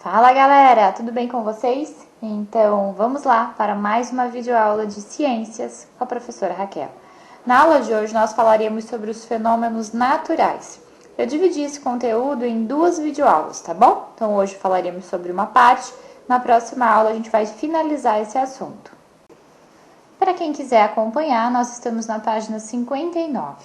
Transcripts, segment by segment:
Fala galera, tudo bem com vocês? Então vamos lá para mais uma videoaula de ciências com a professora Raquel. Na aula de hoje nós falaremos sobre os fenômenos naturais. Eu dividi esse conteúdo em duas videoaulas, tá bom? Então hoje falaremos sobre uma parte, na próxima aula a gente vai finalizar esse assunto. Para quem quiser acompanhar, nós estamos na página 59.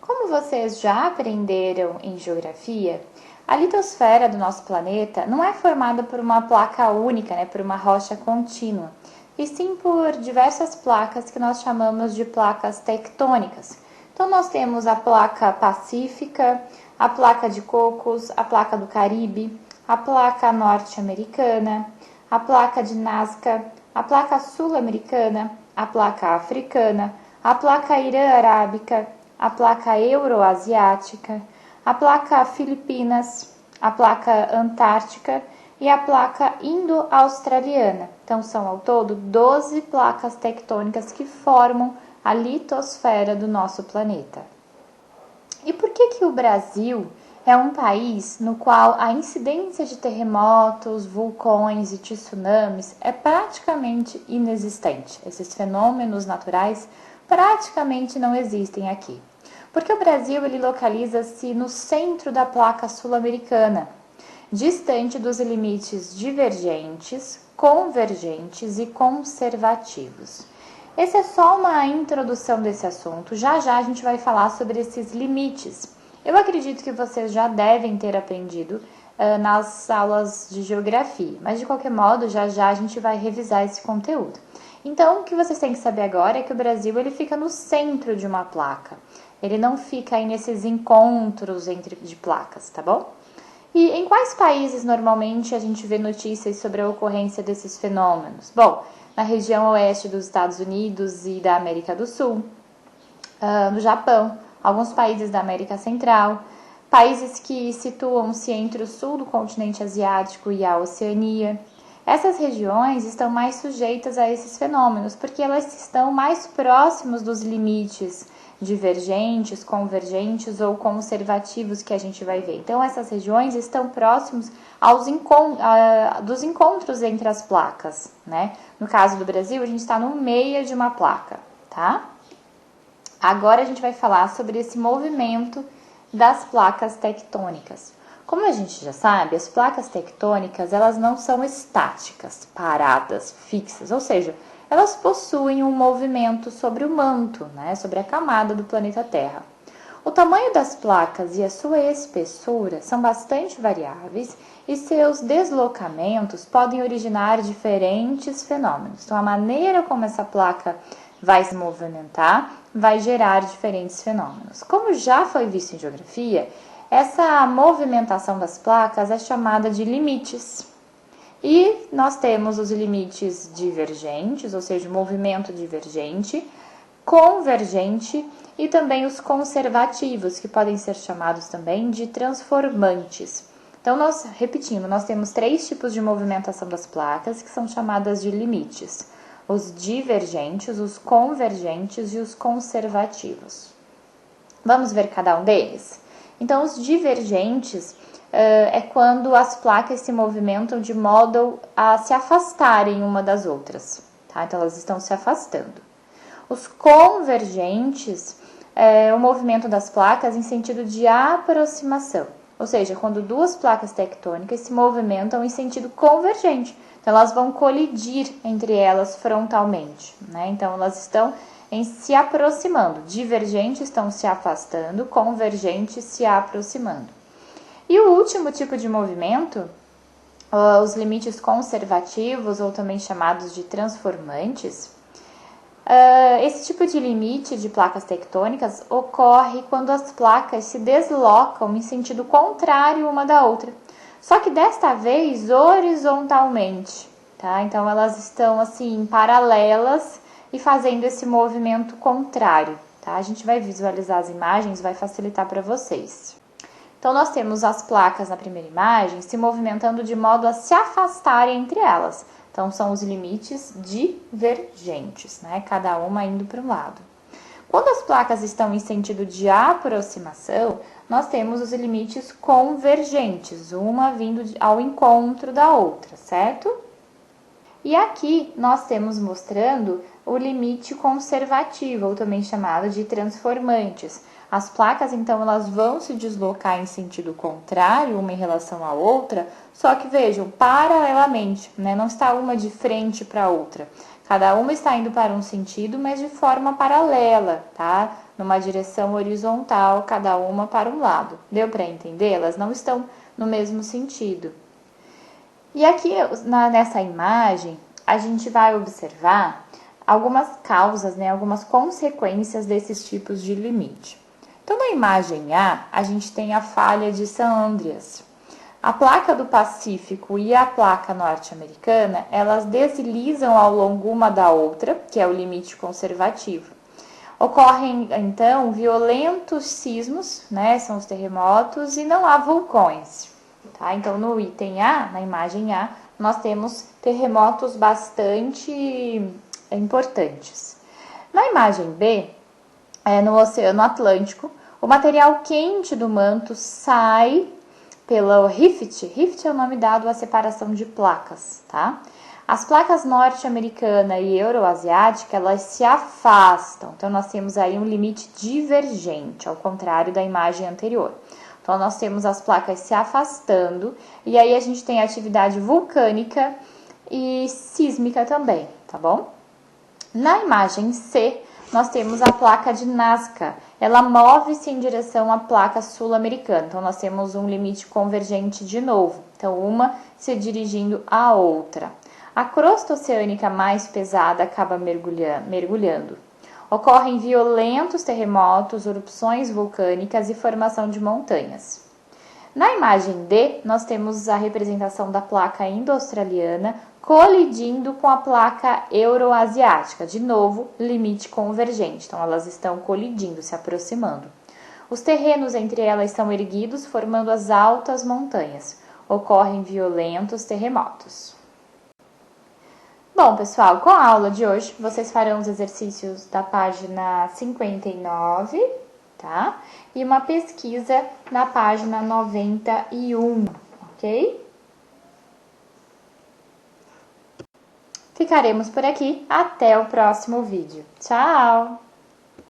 Como vocês já aprenderam em geografia, a litosfera do nosso planeta não é formada por uma placa única, por uma rocha contínua, e sim por diversas placas que nós chamamos de placas tectônicas. Então nós temos a placa pacífica, a placa de Cocos, a placa do Caribe, a placa norte-americana, a placa de Nazca, a placa sul-americana, a placa africana, a placa irã-arábica, a placa euroasiática, a placa Filipinas, a placa Antártica e a placa Indo-Australiana. Então, são ao todo 12 placas tectônicas que formam a litosfera do nosso planeta. E por que o Brasil é um país no qual a incidência de terremotos, vulcões e tsunamis é praticamente inexistente? Esses fenômenos naturais praticamente não existem aqui. Porque o Brasil ele localiza-se no centro da placa sul-americana, distante dos limites divergentes, convergentes e conservativos. Essa é só uma introdução desse assunto. Já já a gente vai falar sobre esses limites. Eu acredito que vocês já devem ter aprendido nas aulas de geografia, mas de qualquer modo, já já a gente vai revisar esse conteúdo. Então, o que vocês têm que saber agora é que o Brasil ele fica no centro de uma placa. Ele não fica aí nesses encontros de placas, tá bom? E em quais países normalmente a gente vê notícias sobre a ocorrência desses fenômenos? Bom, na região oeste dos Estados Unidos e da América do Sul, no Japão, alguns países da América Central, países que situam-se entre o sul do continente asiático e a Oceania. Essas regiões estão mais sujeitas a esses fenômenos, porque elas estão mais próximos dos limites divergentes, convergentes ou conservativos que a gente vai ver. Então, essas regiões estão próximos dos encontros entre as placas, né? No caso do Brasil, a gente está no meio de uma placa, tá? Agora a gente vai falar sobre esse movimento das placas tectônicas. Como a gente já sabe, as placas tectônicas, elas não são estáticas, paradas, fixas, ou seja, elas possuem um movimento sobre o manto, sobre a camada do planeta Terra. O tamanho das placas e a sua espessura são bastante variáveis e seus deslocamentos podem originar diferentes fenômenos. Então, a maneira como essa placa vai se movimentar vai gerar diferentes fenômenos. Como já foi visto em geografia, essa movimentação das placas é chamada de limites. E nós temos os limites divergentes, ou seja, o movimento divergente, convergente e também os conservativos, que podem ser chamados também de transformantes. Então, repetindo, nós temos 3 tipos de movimentação das placas, que são chamadas de limites: os divergentes, os convergentes e os conservativos. Vamos ver cada um deles? Então, os divergentes é quando as placas se movimentam de modo a se afastarem uma das outras, tá? Então, elas estão se afastando. Os convergentes é o movimento das placas em sentido de aproximação, ou seja, quando 2 placas tectônicas se movimentam em sentido convergente. Então, elas vão colidir entre elas frontalmente, né? Então, elas estão se aproximando. Divergentes estão se afastando, convergentes se aproximando. E o último tipo de movimento, os limites conservativos, ou também chamados de transformantes, esse tipo de limite de placas tectônicas ocorre quando as placas se deslocam em sentido contrário uma da outra, só que desta vez horizontalmente, tá? Então elas estão assim paralelas e fazendo esse movimento contrário, tá? A gente vai visualizar as imagens, vai facilitar para vocês. Então, nós temos as placas na primeira imagem se movimentando de modo a se afastarem entre elas. Então, são os limites divergentes, né? Cada uma indo para um lado. Quando as placas estão em sentido de aproximação, nós temos os limites convergentes, uma vindo ao encontro da outra, certo? E aqui nós temos mostrando o limite conservativo, ou também chamado de transformantes. As placas, então, elas vão se deslocar em sentido contrário, uma em relação à outra, só que vejam, paralelamente, né? Não está uma de frente para a outra. Cada uma está indo para um sentido, mas de forma paralela, tá? Numa direção horizontal, cada uma para um lado. Deu para entender? Elas não estão no mesmo sentido. E aqui, nessa imagem, a gente vai observar algumas causas, né, algumas consequências desses tipos de limite. Então, na imagem A gente tem a falha de San Andreas. A placa do Pacífico e a placa norte-americana, elas deslizam ao longo uma da outra, que é o limite conservativo. Ocorrem, então, violentos sismos, né, são os terremotos, e não há vulcões. Tá? Então, no item A, na imagem A, nós temos terremotos bastante importantes. Na imagem B, no Oceano Atlântico, o material quente do manto sai pelo rift. Rift é o nome dado à separação de placas, tá? As placas norte-americana e euroasiática, elas se afastam. Então, nós temos aí um limite divergente, ao contrário da imagem anterior. Então, nós temos as placas se afastando e aí a gente tem atividade vulcânica e sísmica também, tá bom? Na imagem C, nós temos a placa de Nazca. Ela move-se em direção à placa sul-americana. Então, nós temos um limite convergente de novo. Então, uma se dirigindo à outra. A crosta oceânica mais pesada acaba mergulhando. Ocorrem violentos terremotos, erupções vulcânicas e formação de montanhas. Na imagem D, nós temos a representação da placa indo-australiana colidindo com a placa euroasiática. De novo, limite convergente. Então, elas estão colidindo, se aproximando. Os terrenos entre elas são erguidos, formando as altas montanhas. Ocorrem violentos terremotos. Bom, pessoal, com a aula de hoje, vocês farão os exercícios da página 59, tá? E uma pesquisa na página 91, ok? Ficaremos por aqui. Até o próximo vídeo. Tchau!